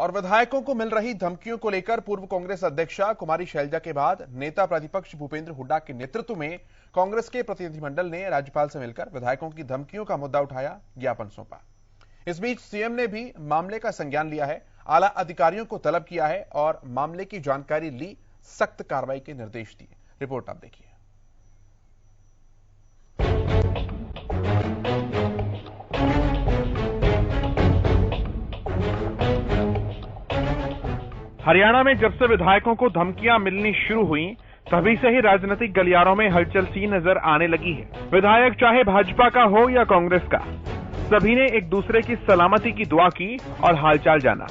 और विधायकों को मिल रही धमकियों को लेकर पूर्व कांग्रेस अध्यक्षा कुमारी शैलजा के बाद नेता प्रतिपक्ष भूपेंद्र हुड्डा के नेतृत्व में कांग्रेस के प्रतिनिधिमंडल ने राज्यपाल से मिलकर विधायकों की धमकियों का मुद्दा उठाया, ज्ञापन सौंपा। इस बीच सीएम ने भी मामले का संज्ञान लिया है, आला अधिकारियों को तलब किया है और मामले की जानकारी ली, सख्त कार्रवाई के निर्देश दिए। रिपोर्ट आप देखिए। हरियाणा में जब से विधायकों को धमकियां मिलनी शुरू हुई, तभी से ही राजनीतिक गलियारों में हलचल सी नजर आने लगी है। विधायक चाहे भाजपा का हो या कांग्रेस का, सभी ने एक दूसरे की सलामती की दुआ की और हालचाल जाना।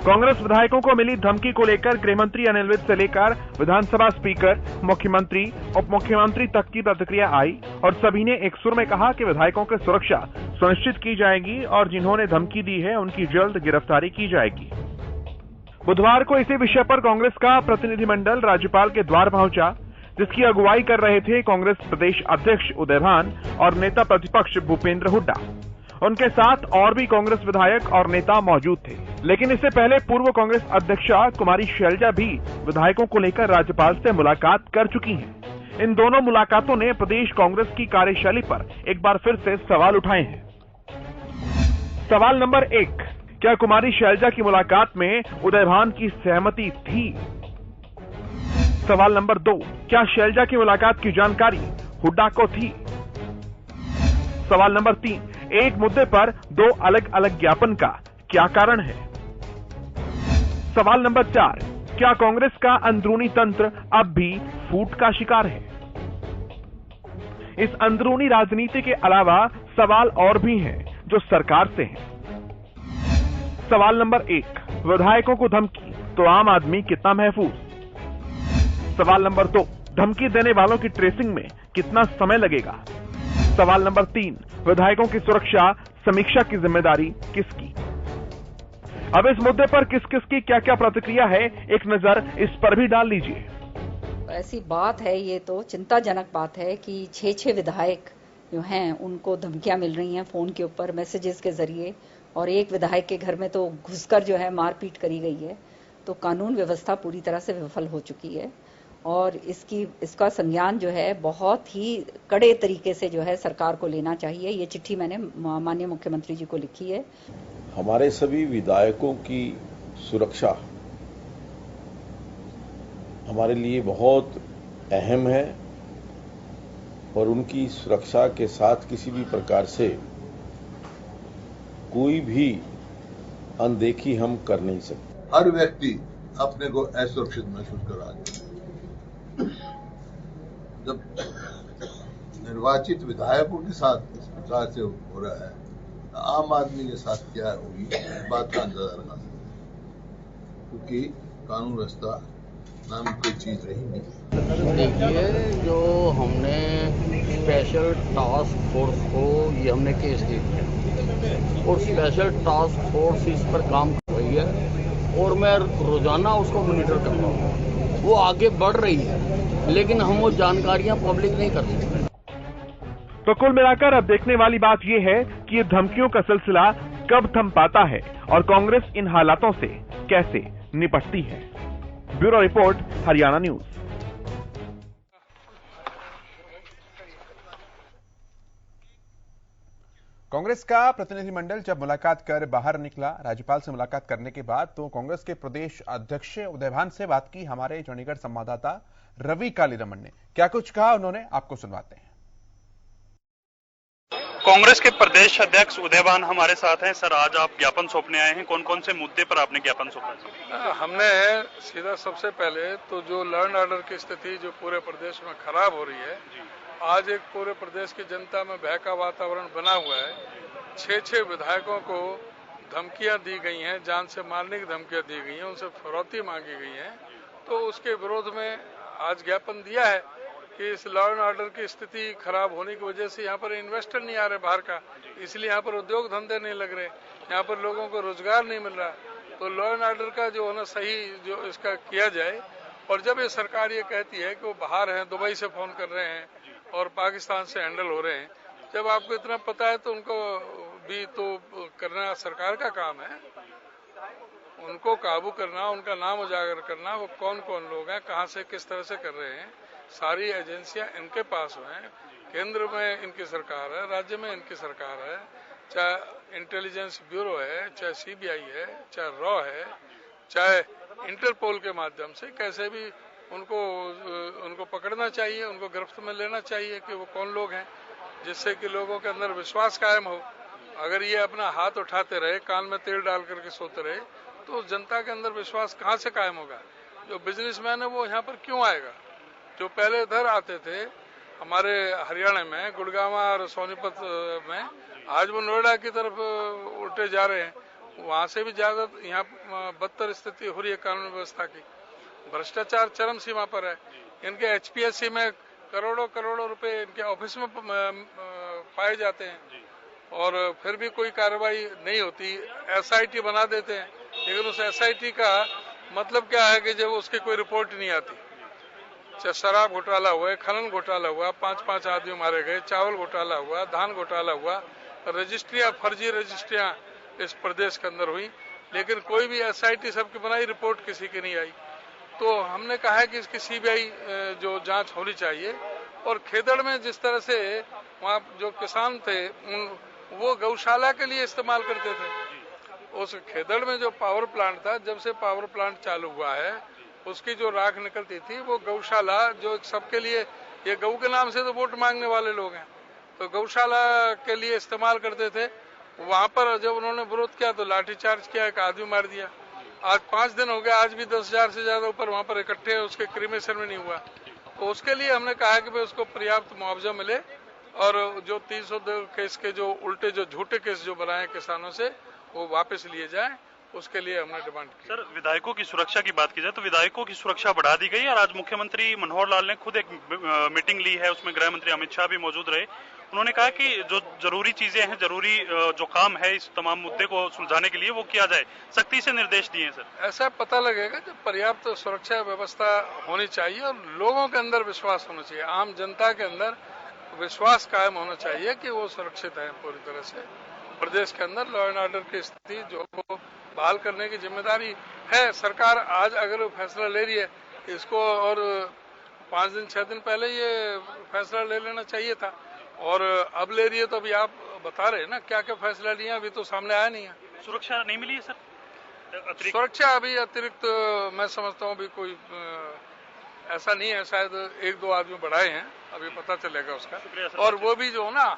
कांग्रेस विधायकों को मिली धमकी को लेकर गृहमंत्री अनिल विज से लेकर विधानसभा स्पीकर, मुख्यमंत्री, उप मुख्यमंत्री तक की प्रतिक्रिया आई और सभी ने एक सुर में कहा कि विधायकों की सुरक्षा सुनिश्चित की जाएगी और जिन्होंने धमकी दी है उनकी जल्द गिरफ्तारी की जाएगी। बुधवार को इसी विषय पर कांग्रेस का प्रतिनिधिमंडल राज्यपाल के द्वार पहुंचा, जिसकी अगुवाई कर रहे थे कांग्रेस प्रदेश अध्यक्ष उदय भान और नेता प्रतिपक्ष भूपेंद्र हुड्डा। उनके साथ और भी कांग्रेस विधायक और नेता मौजूद थे। लेकिन इससे पहले पूर्व कांग्रेस अध्यक्षा कुमारी शैलजा भी विधायकों को लेकर राज्यपाल से मुलाकात कर चुकी हैं। इन दोनों मुलाकातों ने प्रदेश कांग्रेस की कार्यशैली पर एक बार फिर से सवाल उठाए हैं। सवाल नंबर 1, क्या कुमारी शैलजा की मुलाकात में उदय भान की सहमति थी? सवाल नंबर 2, क्या शैलजा की मुलाकात की जानकारी हुड्डा को थी? सवाल नंबर 3, एक मुद्दे पर 2 अलग अलग ज्ञापन का क्या कारण है? सवाल नंबर 4, क्या कांग्रेस का अंदरूनी तंत्र अब भी फूट का शिकार है? इस अंदरूनी राजनीति के अलावा सवाल और भी हैं जो सरकार से हैं। सवाल नंबर 1, विधायकों को धमकी तो आम आदमी कितना महफूज? सवाल नंबर 2, धमकी देने वालों की ट्रेसिंग में कितना समय लगेगा? सवाल नंबर 3, विधायकों की सुरक्षा समीक्षा की जिम्मेदारी किसकी? अब इस मुद्दे पर किस किस की क्या क्या प्रतिक्रिया है, एक नजर इस पर भी डाल लीजिए। ऐसी बात है, ये तो चिंताजनक बात है कि 6 विधायक जो हैं उनको धमकियां मिल रही हैं फोन के ऊपर, मैसेजेस के जरिए, और एक विधायक के घर में तो घुसकर जो है मारपीट करी गई है। तो कानून व्यवस्था पूरी तरह से विफल हो चुकी है और इसका संज्ञान जो है बहुत ही कड़े तरीके से जो है सरकार को लेना चाहिए। ये चिट्ठी मैंने माननीय मुख्यमंत्री जी को लिखी है। हमारे सभी विधायकों की सुरक्षा हमारे लिए बहुत अहम है और उनकी सुरक्षा के साथ किसी भी प्रकार से कोई भी अनदेखी हम कर नहीं सकते। हर व्यक्ति अपने को असुरक्षित महसूस कर रहा है। जब निर्वाचित विधायकों के साथ इस प्रकार से हो रहा है, आम आदमी के साथ क्या होगी इस बात का अंदाजा लगा सकते हैं, क्योंकि कानून व्यवस्था नाम कोई चीज रही नहीं। देखिए, जो हमने स्पेशल टास्क फोर्स को ये हमने केस दे दिया और स्पेशल टास्क फोर्स इस पर काम कर रही है और मैं रोजाना उसको मॉनिटर कर रहा हूँ। वो आगे बढ़ रही है, लेकिन हम वो जानकारियां पब्लिक नहीं कर सकते। तो कुल मिलाकर अब देखने वाली बात यह है कि ये धमकियों का सिलसिला कब थम पाता है और कांग्रेस इन हालातों से कैसे निपटती है। Bureau report, Haryana news. Congress का प्रतिनिधिमंडल जब मुलाकात कर बाहर निकला, राज्यपाल से मुलाकात करने के बाद, तो कांग्रेस के प्रदेश अध्यक्ष उदय भान से बात की हमारे चंडीगढ़ संवाददाता रवि कालीरमण ने। क्या कुछ कहा उन्होंने, आपको सुनवाते हैं। कांग्रेस के प्रदेश अध्यक्ष उदय भान हमारे साथ हैं। सर, आज आप ज्ञापन सौंपने आए हैं, कौन कौन से मुद्दे पर आपने ज्ञापन सौंपा? हमने सीधा सबसे पहले तो जो लॉ एंड ऑर्डर की स्थिति जो पूरे प्रदेश में खराब हो रही है, आज एक पूरे प्रदेश की जनता में भय का वातावरण बना हुआ है। 6 विधायकों को धमकियां दी गई हैं, जान से मारने की धमकियां दी गई हैं, उनसे फिरौती मांगी गई है। तो उसके विरोध में आज ज्ञापन दिया है कि इस लॉ एंड ऑर्डर की स्थिति खराब होने की वजह से यहाँ पर इन्वेस्टर नहीं आ रहे बाहर का, इसलिए यहाँ पर उद्योग धंधे नहीं लग रहे, यहाँ पर लोगों को रोजगार नहीं मिल रहा। तो लॉ एंड ऑर्डर का जो होना सही जो इसका किया जाए। और जब ये सरकार ये कहती है कि वो बाहर हैं, दुबई से फोन कर रहे हैं और पाकिस्तान से हैंडल हो रहे हैं, जब आपको इतना पता है तो उनको भी तो करना सरकार का काम है। उनको काबू करना, उनका नाम उजागर करना, वो कौन कौन लोग हैं, कहां से किस तरह से कर रहे हैं, सारी एजेंसियां इनके पास हैं। केंद्र में इनकी सरकार है, राज्य में इनकी सरकार है, चाहे इंटेलिजेंस ब्यूरो है, चाहे सीबीआई है, चाहे रॉ है, चाहे इंटरपोल के माध्यम से कैसे भी उनको पकड़ना चाहिए, उनको गिरफ्त में लेना चाहिए कि वो कौन लोग हैं, जिससे कि लोगों के अंदर विश्वास कायम हो। अगर ये अपना हाथ उठाते रहे, कान में तेल डाल करके सोते रहे, तो जनता के अंदर विश्वास कहां से कायम होगा? जो बिजनेसमैन है वो यहाँ पर क्यों आएगा? जो पहले इधर आते थे हमारे हरियाणा में, गुड़गांव और सोनीपत में, आज वो नोएडा की तरफ उल्टे जा रहे हैं। वहां से भी ज्यादा यहाँ बदतर स्थिति हो रही है कानून व्यवस्था की। भ्रष्टाचार चरम सीमा पर है। इनके एचपीएससी में करोड़ों करोड़ों रुपए इनके ऑफिस में पाए जाते हैं और फिर भी कोई कार्रवाई नहीं होती। एसआईटी बना देते हैं, लेकिन उस एसआईटी का मतलब क्या है कि जब उसकी कोई रिपोर्ट नहीं आती। चाहे शराब घोटाला हुआ, खनन घोटाला हुआ, 5-5 आदमी मारे गए, चावल घोटाला हुआ, धान घोटाला हुआ, रजिस्ट्रियां, फर्जी रजिस्ट्रियां इस प्रदेश के अंदर हुई, लेकिन कोई भी एसआईटी सबकी बनाई, रिपोर्ट किसी की नहीं आई। तो हमने कहा है कि इसकी सीबीआई जो जांच होनी चाहिए। और खेदड़ में जिस तरह से वहाँ जो किसान थे वो गौशाला के लिए इस्तेमाल करते थे। उस खेदड़ में जो पावर प्लांट था, जब से पावर प्लांट चालू हुआ है, उसकी जो राख निकलती थी वो गौशाला, जो सबके लिए, ये गऊ के नाम से तो वोट मांगने वाले लोग हैं, तो गौशाला के लिए इस्तेमाल करते थे। वहां पर जब उन्होंने विरोध किया तो लाठीचार्ज किया, एक आदमी मार दिया। आज 5 दिन हो गए, आज भी 10,000 से ज्यादा ऊपर वहां पर इकट्ठे हैं, उसके क्रीमेशन में नहीं हुआ। तो उसके लिए हमने कहा है कि भाई उसको पर्याप्त मुआवजा मिले और जो 302 केस के जो उल्टे, जो झूठे केस जो बनाए किसानों से, वो वापस लिए जाए। उसके लिए हमने डिमांड की। सर, विधायकों की सुरक्षा की बात की जाए तो विधायकों की सुरक्षा बढ़ा दी गई और आज मुख्यमंत्री मनोहर लाल ने खुद एक मीटिंग ली है, उसमें गृह मंत्री अमित शाह भी मौजूद रहे। उन्होंने कहा कि जो जरूरी चीजें हैं, जरूरी जो काम है इस तमाम मुद्दे को सुलझाने के लिए वो किया जाए, सख्ती से निर्देश दिए हैं। सर, ऐसा पता लगेगा जब पर्याप्त सुरक्षा व्यवस्था होनी चाहिए और लोगों के अंदर विश्वास होना चाहिए, आम जनता के अंदर विश्वास कायम होना चाहिए कि वो सुरक्षित है पूरी तरह से। प्रदेश के अंदर लॉ एंड ऑर्डर की स्थिति जो बहाल करने की जिम्मेदारी है सरकार। आज अगर फैसला ले रही है इसको, और 5 दिन 6 दिन पहले ये फैसला ले लेना चाहिए था, और अब ले रही है। तो अभी आप बता रहे हैं ना क्या क्या फैसला लिया, अभी तो सामने आया नहीं है। सुरक्षा नहीं मिली है सर? सुरक्षा अभी अतिरिक्त मैं समझता हूँ अभी कोई ऐसा नहीं है, शायद 1-2 आदमी बढ़ाए हैं, अभी पता चलेगा उसका। और वो भी जो ना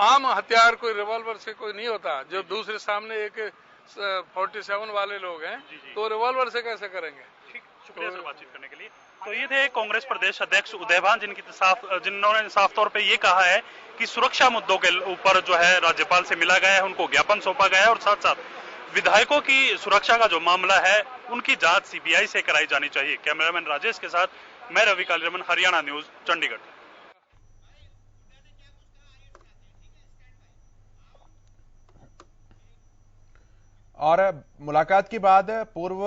आम हथियार, कोई रिवॉल्वर से कोई नहीं होता, जो दूसरे सामने एक 47 वाले लोग हैं, तो रिवॉल्वर से कैसे करेंगे। ठीक, शुक्रिया सर बातचीत करने के लिए। तो ये थे कांग्रेस प्रदेश अध्यक्ष उदयभान, जिन्होंने साफ तौर पे ये कहा है कि सुरक्षा मुद्दों के ऊपर जो है राज्यपाल से मिला गया है, उनको ज्ञापन सौंपा गया है और साथ साथ विधायकों की सुरक्षा का जो मामला है उनकी जांच सीबीआई से कराई जानी चाहिए। कैमरामैन राजेश के साथ मैं रवि कालीरमन, हरियाणा न्यूज, चंडीगढ़। और मुलाकात के बाद पूर्व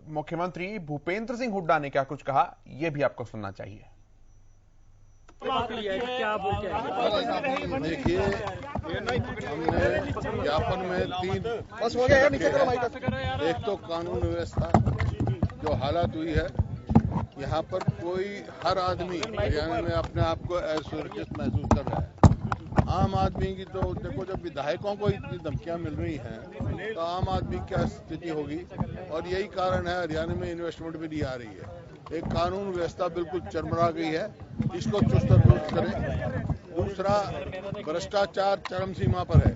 मुख्यमंत्री भूपेंद्र सिंह हुड्डा ने क्या कुछ कहा, यह भी आपको सुनना चाहिए। देखिए, हमने ज्ञापन में 3 एक तो कानून व्यवस्था जो हालात हुई है, यहाँ पर कोई, हर आदमी हरियाणा में अपने आप को असुरक्षित महसूस कर रहा है। आम आदमी की तो देखो, जब विधायकों को इतनी धमकियां मिल रही हैं तो आम आदमी की क्या स्थिति होगी। और यही कारण है हरियाणा में इन्वेस्टमेंट भी नहीं आ रही है। एक कानून व्यवस्था बिल्कुल चरमरा गई है, इसको चुस्त दुरुस्त करें। दूसरा, भ्रष्टाचार चरम सीमा पर है,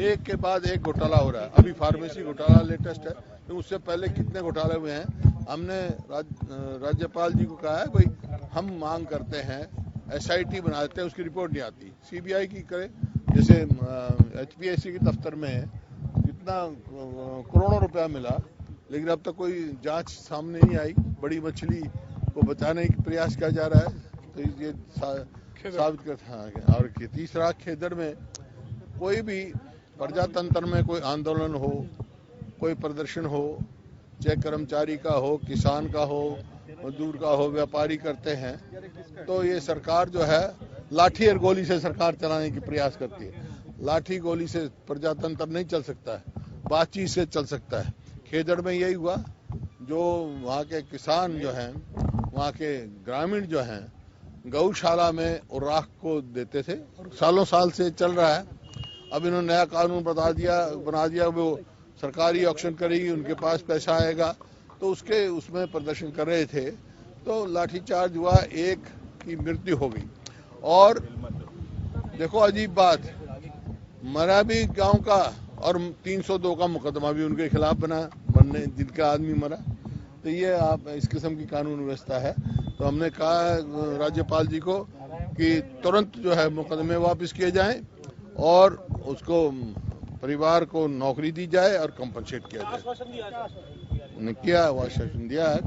एक के बाद एक घोटाला हो रहा है। अभी फार्मेसी घोटाला लेटेस्ट है, तो उससे पहले कितने घोटाले हुए हैं। हमने राज्यपाल जी को कहा है भाई हम मांग करते हैं एसआईटी बना देते हैं, उसकी रिपोर्ट नहीं आती, सीबीआई की करे। जैसे एचपीएससी के दफ्तर में कितना करोड़ों रुपया मिला, लेकिन अब तक कोई जांच सामने नहीं आई। बड़ी मछली को बचाने का प्रयास किया जा रहा है, तो ये साबित करता है। और तीसरा, खेदड़ में कोई भी प्रजातंत्र में कोई आंदोलन हो, कोई प्रदर्शन हो, चाहे कर्मचारी का हो, किसान का हो, मजदूर का हो, व्यापारी करते हैं, तो ये सरकार जो है लाठी और गोली से सरकार चलाने की प्रयास करती है। लाठी गोली से प्रजातंत्र नहीं चल सकता है, बातचीत से चल सकता है। खेजड़ में यही हुआ, जो वहाँ के किसान जो हैं, वहाँ के ग्रामीण जो हैं, गौशाला में राख को देते थे और सालों साल से चल रहा है। अब इन्होंने नया कानून बना दिया वो सरकारी ऑक्शन करेगी, उनके पास पैसा आएगा, तो उसमें प्रदर्शन कर रहे थे तो लाठीचार्ज हुआ, एक की मृत्यु हो गई। और देखो अजीब बात, मरा भी गांव का और 302 का मुकदमा भी उनके खिलाफ बनने जिनका आदमी मरा। तो ये आप इस किस्म की कानून व्यवस्था है। तो हमने कहा राज्यपाल जी को कि तुरंत जो है मुकदमे वापस किए जाएं और उसको परिवार को नौकरी दी जाए और कंपनसेट किया जाए। उन्हें किया, आश्वासन दिया है।